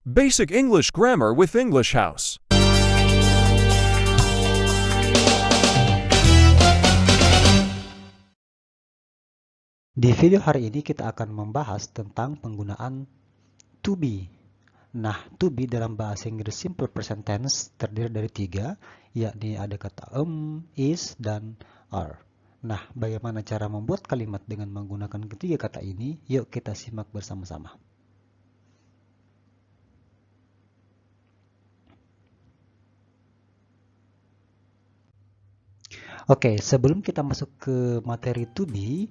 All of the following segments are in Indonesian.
Basic English Grammar with English House. Di video hari ini kita akan membahas tentang penggunaan to be. Nah, to be dalam bahasa Inggris simple present tense terdiri dari 3, yakni ada kata is, dan are. Nah, bagaimana cara membuat kalimat dengan menggunakan ketiga kata ini? Yuk kita simak bersama-sama. Oke, sebelum kita masuk ke materi to be,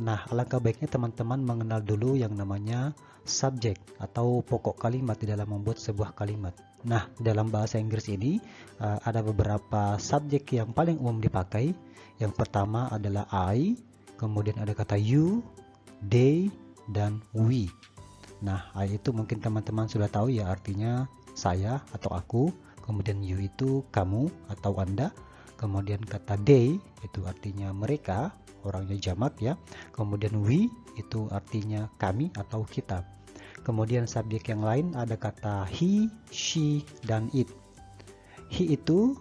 nah alangkah baiknya teman-teman mengenal dulu yang namanya subjek atau pokok kalimat di dalam membuat sebuah kalimat. Nah, dalam bahasa Inggris ini ada beberapa subjek yang paling umum dipakai. Yang pertama adalah I, kemudian ada kata you, they, dan we. Nah, I itu mungkin teman-teman sudah tahu ya, artinya saya atau aku. Kemudian you itu kamu atau Anda. Kemudian kata they itu artinya mereka, orangnya jamak ya. Kemudian we itu artinya kami atau kita. Kemudian subjek yang lain ada kata he, she, dan it. He itu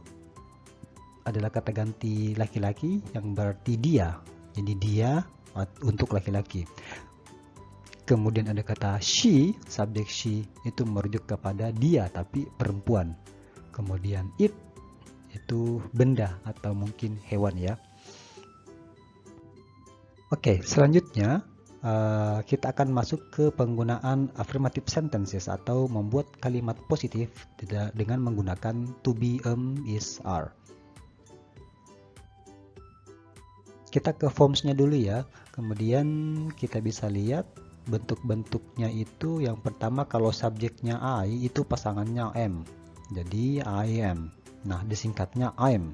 adalah kata ganti laki-laki yang berarti dia. Jadi dia untuk laki-laki. Kemudian ada kata she, subjek she itu merujuk kepada dia tapi perempuan. Kemudian it itu benda atau mungkin hewan ya. Oke, selanjutnya kita akan masuk ke penggunaan affirmative sentences atau membuat kalimat positif dengan menggunakan to be, is, are. Kita ke formsnya dulu ya. Kemudian kita bisa lihat bentuk-bentuknya itu. Yang pertama kalau subjeknya I itu pasangannya am. Jadi I am. Nah, disingkatnya I'm.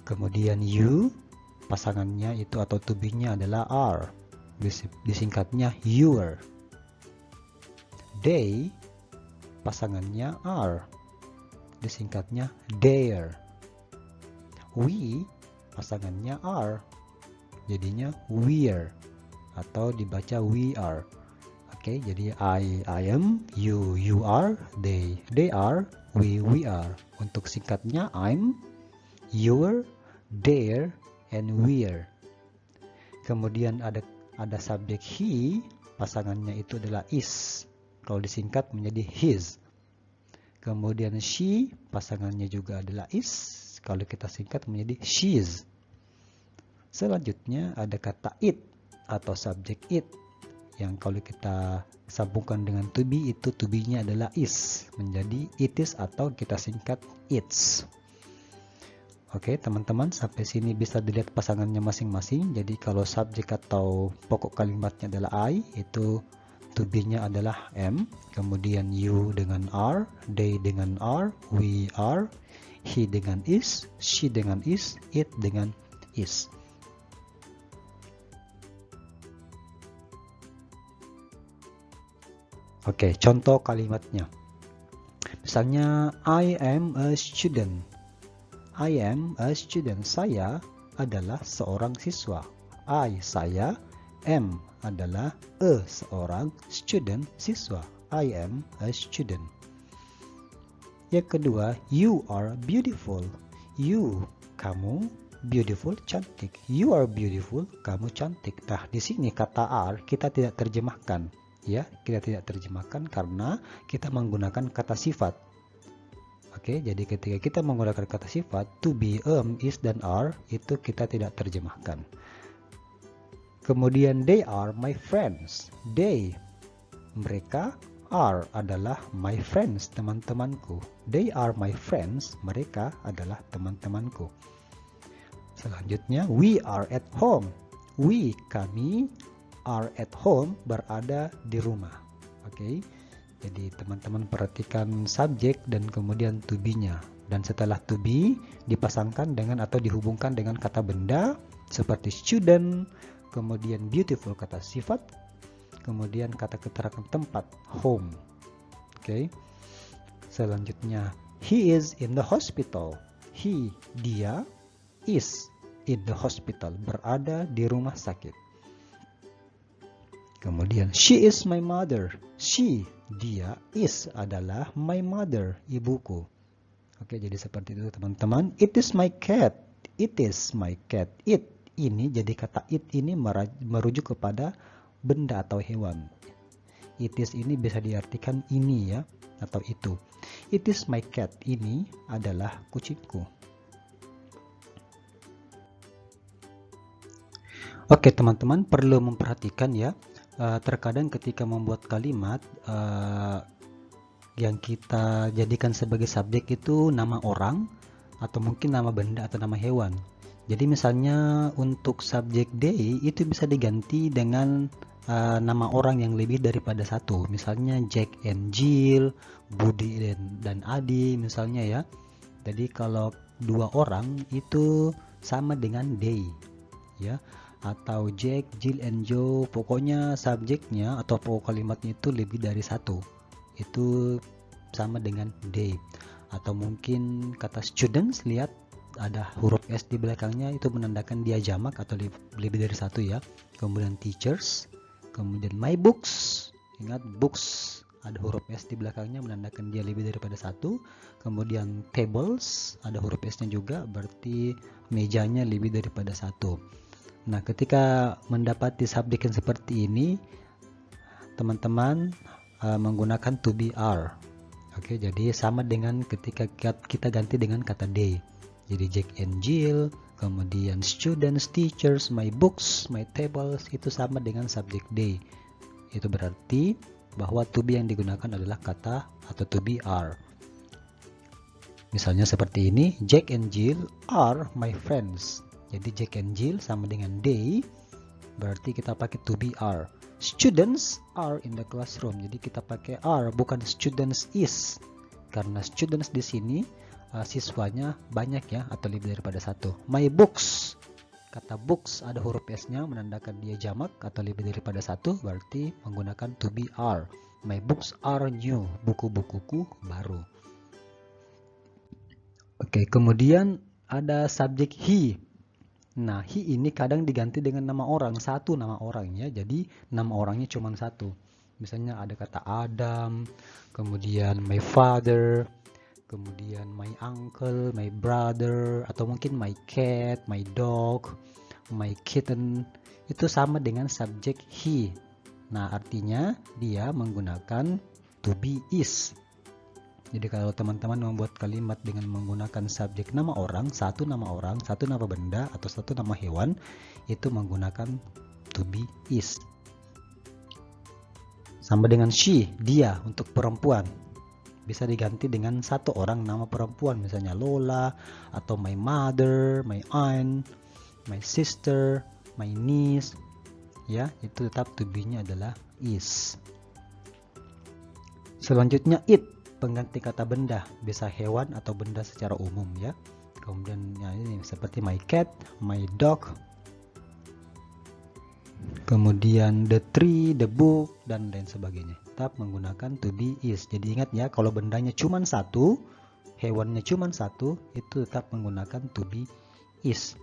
Kemudian you, pasangannya itu atau to be-nya adalah are. Disingkatnya your. They, pasangannya are. Disingkatnya their. We, pasangannya are. Jadinya we're atau dibaca we are. Oke, jadi I am, you are, they are, we are. Untuk singkatnya I'm, you're, they're, and we're. Kemudian ada subjek he, pasangannya itu adalah is. Kalau disingkat menjadi his. Kemudian she, pasangannya juga adalah is. Kalau kita singkat menjadi she's. Selanjutnya ada kata it atau subjek it. Yang kalau kita sambungkan dengan to be, itu to be-nya adalah is, menjadi it is atau kita singkat it's. Oke teman-teman, sampai sini bisa dilihat pasangannya masing-masing. Jadi kalau subjek atau pokok kalimatnya adalah I, itu to be-nya adalah am, kemudian you dengan are, they dengan are, we are, he dengan is, she dengan is, it dengan is. Oke, contoh kalimatnya. Misalnya, I am a student. I am a student. Saya adalah seorang siswa. Saya, am adalah seorang student, siswa. I am a student. Yang kedua, you are beautiful. You, kamu, beautiful, cantik. You are beautiful, kamu cantik. Nah, di sini kata are kita tidak terjemahkan. Ya, kita tidak terjemahkan karena kita menggunakan kata sifat. Oke, jadi ketika kita menggunakan kata sifat to be, is, dan are, itu kita tidak terjemahkan. Kemudian they are my friends. They, mereka, are adalah my friends, teman-temanku. They are my friends, mereka adalah teman-temanku. Selanjutnya we are at home. We, kami, are at home, berada di rumah. Oke. Jadi teman-teman perhatikan subjek dan kemudian to be-nya. Dan setelah to be dipasangkan dengan atau dihubungkan dengan kata benda seperti student, kemudian beautiful kata sifat, kemudian kata keterangan tempat home. Oke. Selanjutnya he is in the hospital. He, dia, is in the hospital, berada di rumah sakit. Kemudian she is my mother. She, dia, is adalah my mother, ibuku. Oke, jadi seperti itu teman-teman. It is my cat. It is my cat. It ini, jadi kata it ini merujuk kepada benda atau hewan. It is ini bisa diartikan ini ya, atau itu. It is my cat. Ini adalah kucingku. Oke teman-teman, perlu memperhatikan ya, terkadang ketika membuat kalimat yang kita jadikan sebagai subjek itu nama orang atau mungkin nama benda atau nama hewan. Jadi misalnya untuk subjek they itu bisa diganti dengan nama orang yang lebih daripada satu. Misalnya Jack and Jill, Budi dan Adi misalnya ya. Jadi kalau dua orang itu sama dengan they ya. Atau Jack, Jill, and Joe, pokoknya subjeknya atau pokok kalimatnya itu lebih dari satu, itu sama dengan they. Atau mungkin kata students, lihat ada huruf S di belakangnya, itu menandakan dia jamak atau lebih dari satu ya. Kemudian teachers, kemudian my books, ingat books ada huruf S di belakangnya menandakan dia lebih daripada satu. Kemudian tables ada huruf S nya juga, berarti mejanya lebih daripada satu. Nah, ketika mendapati subjek yang seperti ini, teman-teman menggunakan to be are. Oke, jadi sama dengan ketika kita ganti dengan kata they. Jadi Jack and Jill, kemudian students, teachers, my books, my tables, itu sama dengan subjek they. Itu berarti bahwa to be yang digunakan adalah kata atau to be are. Misalnya seperti ini, Jack and Jill are my friends. Jadi Jack and Jill sama dengan they, berarti kita pakai to be are. Students are in the classroom. Jadi kita pakai are, bukan students is. Karena students di sini siswanya banyak ya, atau lebih daripada satu. My books, kata books ada huruf S-nya menandakan dia jamak atau lebih daripada satu, berarti menggunakan to be are. My books are new. Buku-bukuku baru. Oke, kemudian ada subjek he. Nah, he ini kadang diganti dengan nama orang, satu nama orang ya. Jadi nama orangnya cuma satu. Misalnya ada kata Adam, kemudian my father, kemudian my uncle, my brother, atau mungkin my cat, my dog, my kitten. Itu sama dengan subjek he. Nah, artinya dia menggunakan to be is. Jadi kalau teman-teman membuat kalimat dengan menggunakan subjek nama orang, satu nama benda, atau satu nama hewan, itu menggunakan to be is. Sama dengan she, dia untuk perempuan. Bisa diganti dengan satu orang nama perempuan, misalnya Lola, atau my mother, my aunt, my sister, my niece. Ya, itu tetap to be-nya adalah is. Selanjutnya it, pengganti kata benda, bisa hewan atau benda secara umum ya. Kemudian ya, ini seperti my cat, my dog, kemudian the tree, the book, dan lain sebagainya. Tetap menggunakan to be is. Jadi ingat ya, kalau bendanya cuma satu, hewannya cuma satu, itu tetap menggunakan to be is.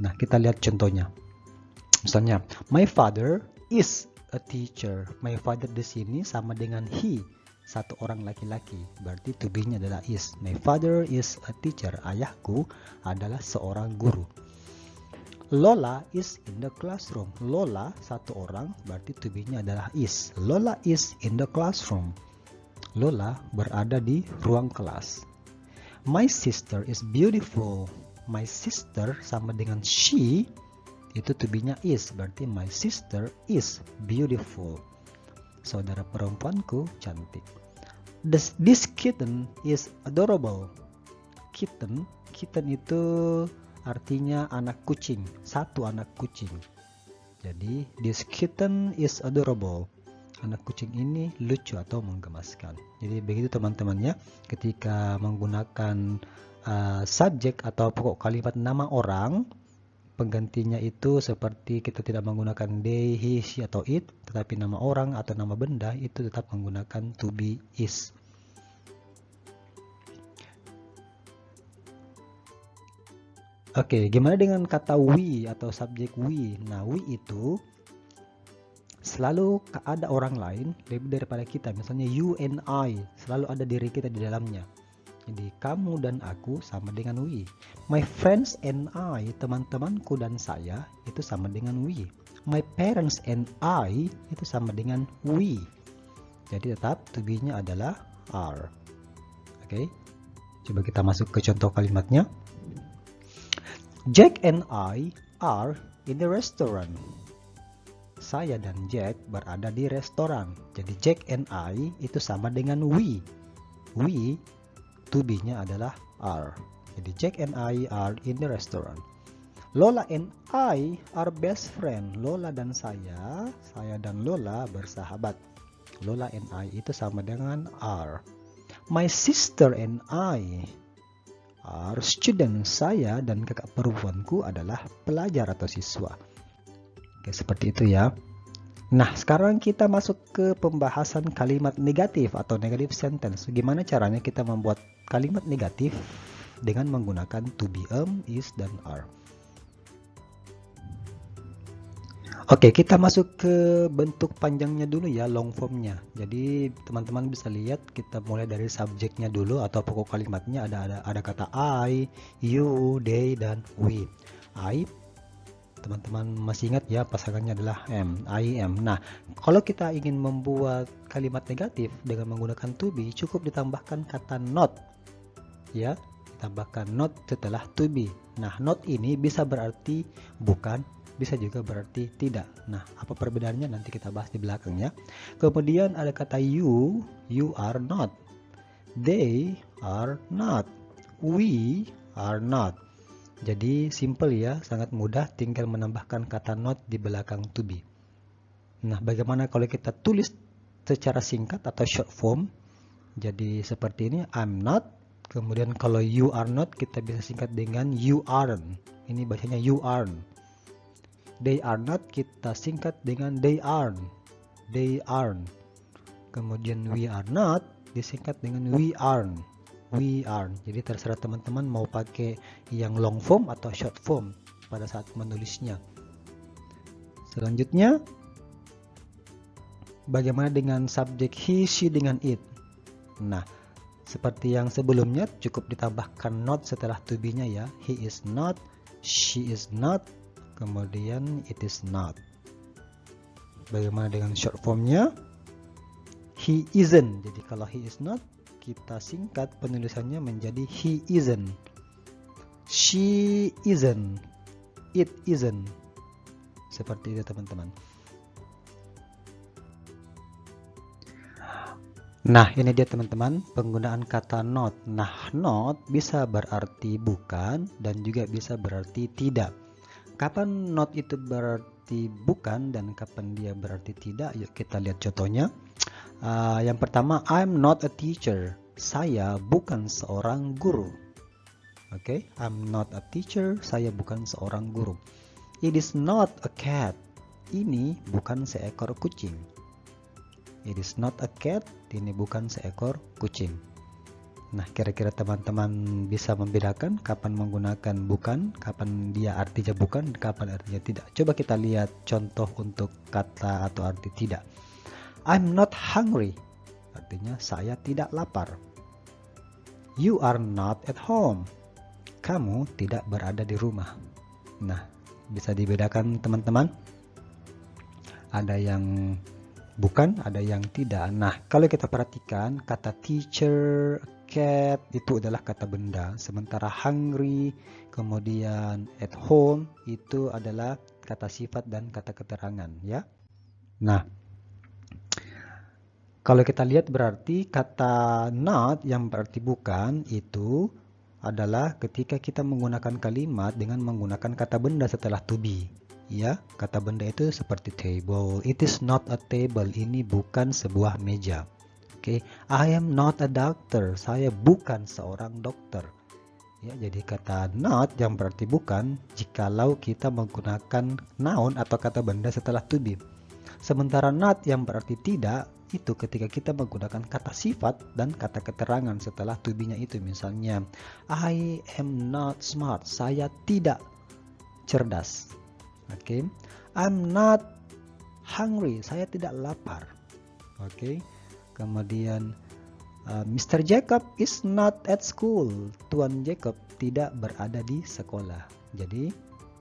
Nah, kita lihat contohnya. Misalnya, my father is a teacher. My father di sini sama dengan he, satu orang laki-laki, berarti to be-nya adalah is. My father is a teacher. Ayahku adalah seorang guru. Lola is in the classroom. Lola satu orang, berarti to be-nya adalah is. Lola is in the classroom. Lola berada di ruang kelas. My sister is beautiful. My sister sama dengan she, itu to be-nya is, berarti my sister is beautiful. Saudara perempuanku cantik. This kitten is adorable. Kitten itu artinya anak kucing, satu anak kucing. Jadi this kitten is adorable. Anak kucing ini lucu atau menggemaskan. Jadi begitu teman-teman ya, ketika menggunakan subjek atau pokok kalimat nama orang, penggantinya itu seperti kita tidak menggunakan they, he, she, atau it, tetapi nama orang atau nama benda itu tetap menggunakan to be is. Oke, gimana dengan kata we atau subjek we? Nah, we itu Selalu ada orang lain lebih daripada kita, misalnya you and I, selalu ada diri kita di dalamnya. Jadi kamu dan aku sama dengan we. My friends and I, teman-temanku dan saya, itu sama dengan we. My parents and I, itu sama dengan we. Jadi tetap to be-nya adalah are. Oke, coba kita masuk ke contoh kalimatnya. Jack and I are in the restaurant. Saya dan Jack berada di restoran. Jadi Jack and I itu sama dengan we. We, to be-nya adalah are. Jadi Jack and I are in the restaurant. Lola and I are best friend. Lola dan saya dan Lola bersahabat. Lola and I itu sama dengan are. My sister and I are student. Saya dan kakak perempuanku adalah pelajar atau siswa. Oke, seperti itu ya. Nah, sekarang kita masuk ke pembahasan kalimat negatif atau negative sentence. Gimana caranya kita membuat kalimat negatif dengan menggunakan to be, is, dan are. Oke, kita masuk ke bentuk panjangnya dulu ya, long formnya. Jadi teman-teman bisa lihat kita mulai dari subjeknya dulu atau pokok kalimatnya ada kata I, you, they, dan we. I, teman-teman masih ingat ya, pasangannya adalah am, I am. Nah, kalau kita ingin membuat kalimat negatif dengan menggunakan to be, cukup ditambahkan kata not. Ya, ditambahkan not setelah to be. Nah, not ini bisa berarti bukan, bisa juga berarti tidak. Nah, apa perbedaannya nanti kita bahas di belakangnya. Kemudian ada kata you are not. They are not. We are not. Jadi simple ya, sangat mudah, tinggal menambahkan kata not di belakang to be. Nah, bagaimana kalau kita tulis secara singkat atau short form? Jadi seperti ini, I'm not. Kemudian kalau you are not, kita bisa singkat dengan you aren't. Ini bacanya you aren't. They are not, kita singkat dengan they aren't. They aren't. Kemudian we are not, disingkat dengan we aren't. We aren't. Jadi terserah teman-teman mau pakai yang long form atau short form pada saat menulisnya. Selanjutnya, bagaimana dengan subjek he, she dengan it? Nah, seperti yang sebelumnya, cukup ditambahkan not setelah to be-nya ya. He is not, she is not, kemudian it is not. Bagaimana dengan short form-nya? He isn't. Jadi kalau he is not, kita singkat penulisannya menjadi he isn't, she isn't, it isn't. Seperti itu teman-teman. Nah, ini dia teman-teman penggunaan kata not. Nah, not bisa berarti bukan dan juga bisa berarti tidak. Kapan not itu berarti bukan dan kapan dia berarti tidak? Yuk kita lihat contohnya. Yang pertama, I'm not a teacher. Saya bukan seorang guru. Oke, I'm not a teacher. Saya bukan seorang guru. It is not a cat. Ini bukan seekor kucing. It is not a cat. Ini bukan seekor kucing. Nah, kira-kira teman-teman bisa membedakan kapan menggunakan bukan, kapan dia artinya bukan, kapan artinya tidak. Coba kita lihat contoh untuk kata atau arti tidak. I'm not hungry. Artinya saya tidak lapar. You are not at home. Kamu tidak berada di rumah. Nah, bisa dibedakan teman-teman. Ada yang bukan, ada yang tidak. Nah, kalau kita perhatikan kata teacher, cat itu adalah kata benda. Sementara hungry, kemudian at home itu adalah kata sifat dan kata keterangan ya. Nah, kalau kita lihat berarti kata not yang berarti bukan itu adalah ketika kita menggunakan kalimat dengan menggunakan kata benda setelah to be. Ya, kata benda itu seperti table. It is not a table. Ini bukan sebuah meja. Oke, I am not a doctor. Saya bukan seorang dokter. Ya, jadi kata not yang berarti bukan jikalau kita menggunakan noun atau kata benda setelah to be. Sementara not yang berarti tidak itu ketika kita menggunakan kata sifat dan kata keterangan setelah to be-nya itu. Misalnya, I am not smart. Saya tidak cerdas. Oke, I'm not hungry, saya tidak lapar. Oke. Kemudian Mr. Jacob is not at school. Tuan Jacob tidak berada di sekolah. Jadi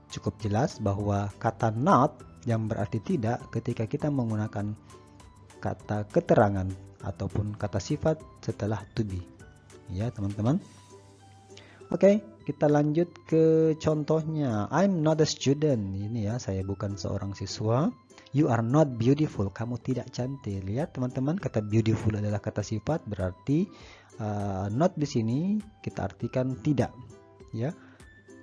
cukup jelas bahwa kata not yang berarti tidak ketika kita menggunakan kata keterangan ataupun kata sifat setelah to be. Ya, teman-teman. Oke, kita lanjut ke contohnya. I'm not a student. Ini ya, saya bukan seorang siswa. You are not beautiful. Kamu tidak cantik. Lihat teman-teman, kata beautiful adalah kata sifat, berarti not di sini kita artikan tidak. Ya,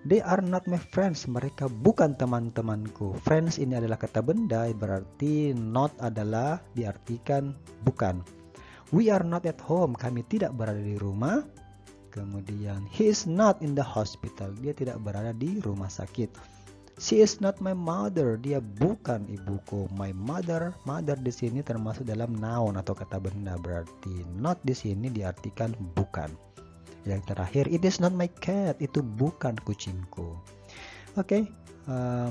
they are not my friends. Mereka bukan teman-temanku. Friends ini adalah kata benda, berarti not adalah diartikan bukan. We are not at home. Kami tidak berada di rumah. Kemudian he is not in the hospital. Dia tidak berada di rumah sakit. She is not my mother. Dia bukan ibuku. My mother, mother di sini termasuk dalam noun atau kata benda, berarti not di sini diartikan bukan. Yang terakhir, it is not my cat. Itu bukan kucingku. Oke,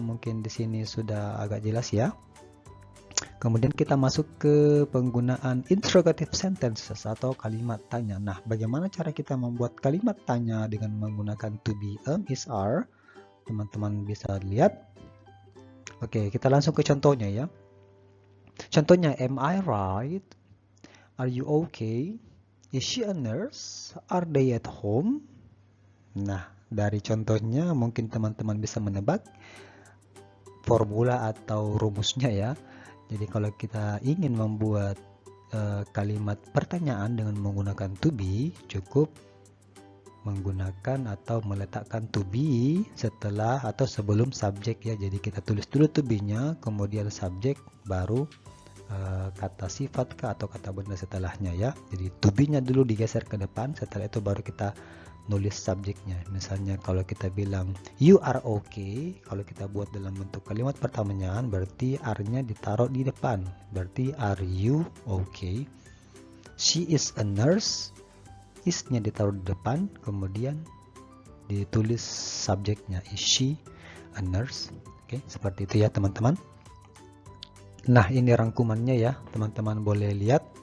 mungkin di sini sudah agak jelas ya. Kemudian kita masuk ke penggunaan interrogative sentences atau kalimat tanya. Nah, bagaimana cara kita membuat kalimat tanya dengan menggunakan to be, is, are? Teman-teman bisa lihat. Oke, kita langsung ke contohnya ya. Contohnya, am I right? Are you okay? Is she a nurse? Are they at home? Nah, dari contohnya mungkin teman-teman bisa menebak formula atau rumusnya ya. Jadi kalau kita ingin membuat kalimat pertanyaan dengan menggunakan to be, cukup menggunakan atau meletakkan to be setelah atau sebelum subjek ya. Jadi kita tulis dulu to be-nya, kemudian subjek, baru kata sifat atau kata benda setelahnya ya. Jadi to be-nya dulu digeser ke depan, setelah itu baru kita nulis subjeknya. Misalnya kalau kita bilang you are okay, kalau kita buat dalam bentuk kalimat pertanyaan, berarti are-nya ditaruh di depan, berarti are you okay. She is a nurse, is-nya ditaruh di depan, kemudian ditulis subjeknya, is she a nurse. Oke, seperti itu ya teman-teman. Nah, ini rangkumannya ya, teman-teman boleh lihat.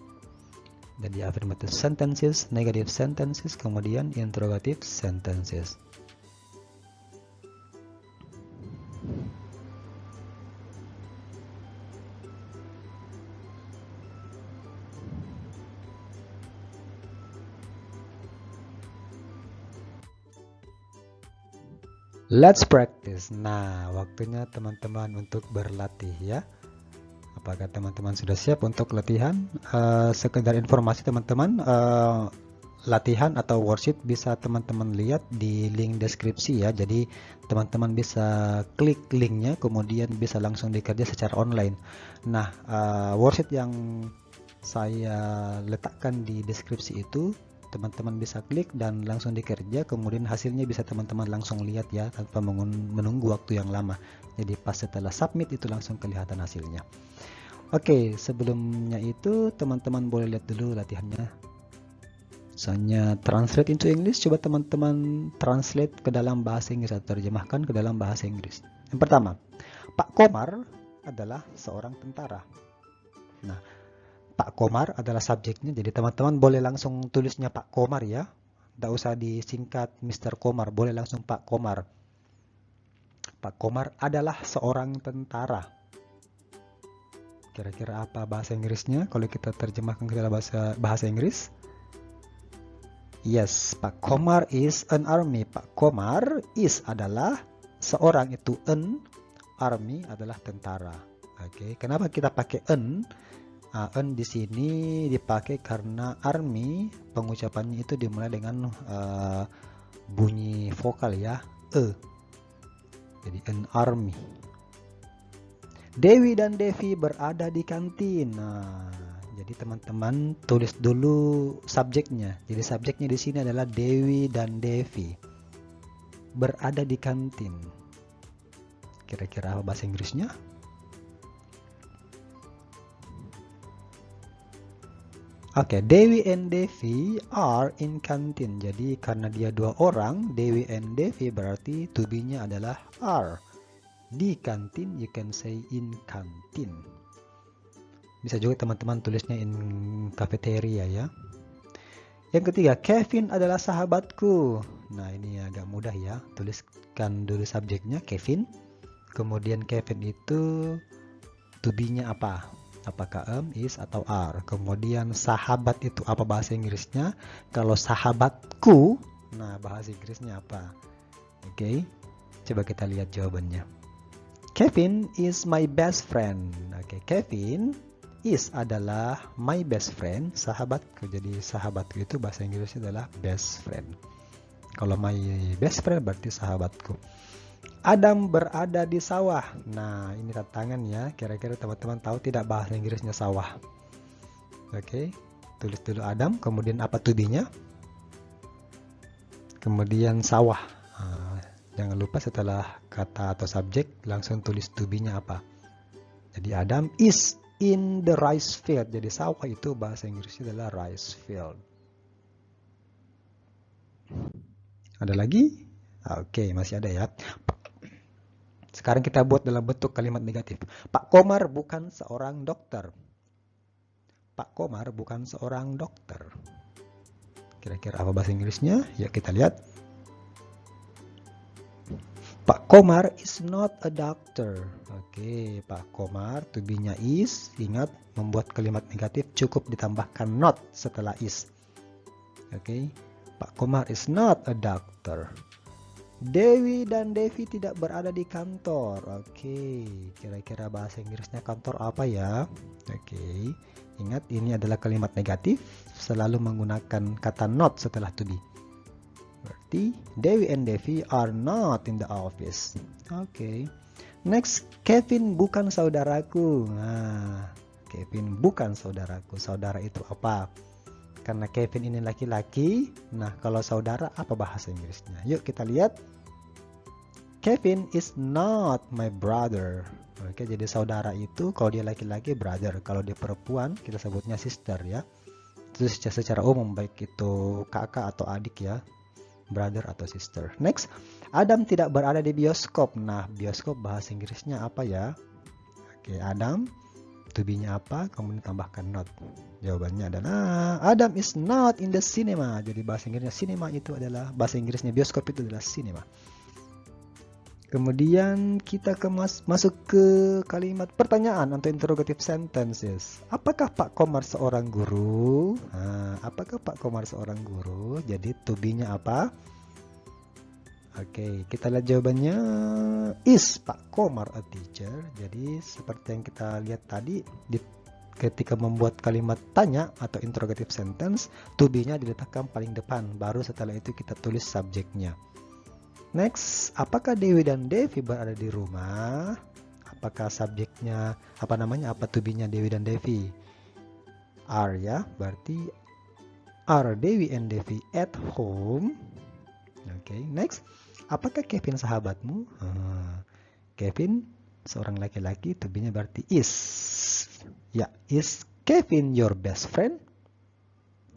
Jadi affirmative sentences, negative sentences, kemudian interrogative sentences. Let's practice. Nah, waktunya teman-teman untuk berlatih ya. Apakah teman-teman sudah siap untuk latihan? Sekedar informasi teman-teman, latihan atau worksheet bisa teman-teman lihat di link deskripsi ya. Jadi teman-teman bisa klik linknya, kemudian bisa langsung dikerja secara online. Nah, worksheet yang saya letakkan di deskripsi itu teman-teman bisa klik dan langsung dikerja, kemudian hasilnya bisa teman-teman langsung lihat ya, tanpa menunggu waktu yang lama. Jadi pas setelah submit itu langsung kelihatan hasilnya. Oke, sebelumnya itu teman-teman boleh lihat dulu latihannya. Misalnya translate into English, coba teman-teman translate ke dalam bahasa Inggris atau terjemahkan ke dalam bahasa Inggris. Yang pertama, Pak Komar adalah seorang tentara. Nah, Pak Komar adalah subjeknya, jadi teman-teman boleh langsung tulisnya Pak Komar ya. Tidak usah disingkat Mr. Komar, boleh langsung Pak Komar. Pak Komar adalah seorang tentara. Kira-kira apa bahasa Inggrisnya kalau kita terjemahkan ke dalam bahasa Inggris? Yes, Pak Komar is an army. Pak Komar is adalah seorang, itu an, army adalah tentara. Oke, kenapa kita pakai an? An di sini dipakai karena army pengucapannya itu dimulai dengan bunyi vokal ya, jadi an army. Dewi dan Devi berada di kantin. Nah, jadi teman-teman tulis dulu subjeknya. Jadi subjeknya di sini adalah Dewi dan Devi berada di kantin. Kira-kira apa bahasa Inggrisnya? Oke, Dewi and Devi are in canteen. Jadi karena dia dua orang, Dewi and Devi, berarti to be-nya adalah are. Di kantin, you can say in canteen. Bisa juga teman-teman tulisnya in cafeteria ya. Yang ketiga, Kevin adalah sahabatku. Nah, ini agak mudah ya. Tuliskan dulu subjeknya Kevin. Kemudian Kevin itu to be-nya apa? Apakah is atau are? Kemudian sahabat itu apa bahasa Inggrisnya? Kalau sahabatku, nah bahasa Inggrisnya apa? Oke, coba kita lihat jawabannya. Kevin is my best friend. Oke, Kevin is adalah my best friend, sahabatku. Jadi sahabatku itu bahasa Inggrisnya adalah best friend. Kalau my best friend berarti sahabatku. Adam berada di sawah. Nah, ini tantangan ya. Kira-kira teman-teman tahu tidak bahasa Inggrisnya sawah? Oke, tulis dulu Adam, kemudian apa to be-nya? Kemudian sawah. Nah, jangan lupa setelah kata atau subjek langsung tulis to be-nya apa. Jadi Adam is in the rice field. Jadi sawah itu bahasa Inggrisnya adalah rice field. Ada lagi? Oke, masih ada ya. Sekarang kita buat dalam bentuk kalimat negatif. Pak Komar bukan seorang dokter. Pak Komar bukan seorang dokter. Kira-kira apa bahasa Inggrisnya? Yuk kita lihat. Pak Komar is not a doctor. Oke, Pak Komar to be-nya is. Ingat, membuat kalimat negatif cukup ditambahkan not setelah is. Oke, Pak Komar is not a doctor. Dewi dan Devi tidak berada di kantor. Oke, kira-kira bahasa Inggrisnya kantor apa ya? Oke, ingat ini adalah kalimat negatif, selalu menggunakan kata not setelah to be. Berarti Dewi and Devi are not in the office. Oke. Next, Kevin bukan saudaraku. Nah, Kevin bukan saudaraku. Saudara itu apa? Karena Kevin ini laki-laki, nah kalau saudara apa bahasa Inggrisnya? Yuk kita lihat. Kevin is not my brother. Oke, jadi saudara itu kalau dia laki-laki brother, kalau dia perempuan kita sebutnya sister ya. Itu secara umum baik itu kakak atau adik ya, brother atau sister. Next, Adam tidak berada di bioskop. Nah, bioskop bahasa Inggrisnya apa ya? Oke, Adam to be-nya apa? Kemudian tambahkan not. Jawabannya adalah Adam is not in the cinema. Jadi bahasa Inggrisnya cinema itu adalah, bahasa Inggrisnya bioskop itu adalah cinema. Kemudian kita masuk ke kalimat pertanyaan atau interrogative sentences. Apakah Pak Komar seorang guru? Nah, apakah Pak Komar seorang guru? Jadi to be-nya apa? Oke, kita lihat jawabannya. Is Pak Komar a teacher? Jadi seperti yang kita lihat tadi, ketika membuat kalimat tanya atau interrogative sentence, to be-nya diletakkan paling depan, baru setelah itu kita tulis subjeknya. Next, apakah Dewi dan Devi berada di rumah? Apakah subjeknya, apa to be-nya Dewi dan Devi? Are ya, berarti are Dewi and Devi at home? Oke, next. Apakah Kevin sahabatmu? Kevin seorang laki-laki, to be-nya berarti is. Ya, is Kevin your best friend?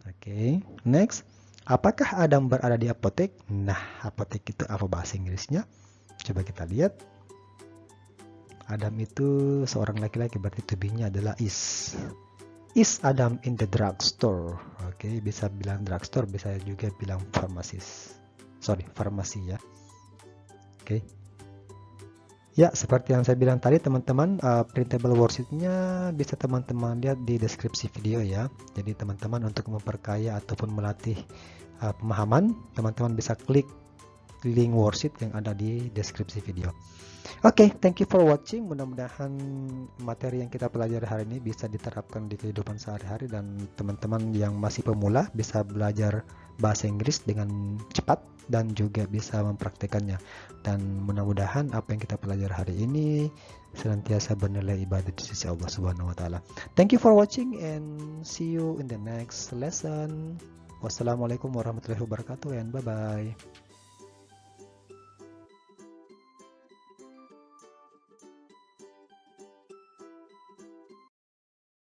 Oke, next. Apakah Adam berada di apotek? Nah, apotek itu apa bahasa Inggrisnya? Coba kita lihat. Adam itu seorang laki-laki, berarti to be-nya adalah is. Is Adam in the drugstore? Oke, bisa bilang drugstore, bisa juga bilang farmasi ya. Oke. Ya, seperti yang saya bilang tadi teman-teman, printable worksheet-nya bisa teman-teman lihat di deskripsi video ya. Jadi teman-teman untuk memperkaya ataupun melatih pemahaman, teman-teman bisa klik link worksheet yang ada di deskripsi video. Oke, thank you for watching. Mudah-mudahan materi yang kita pelajari hari ini bisa diterapkan di kehidupan sehari-hari dan teman-teman yang masih pemula bisa belajar bahasa Inggris dengan cepat dan juga bisa mempraktekannya. Dan mudah-mudahan apa yang kita pelajari hari ini senantiasa bernilai ibadah di sisi Allah Subhanahu wa taala. Thank you for watching and see you in the next lesson. Wassalamualaikum warahmatullahi wabarakatuh and bye-bye.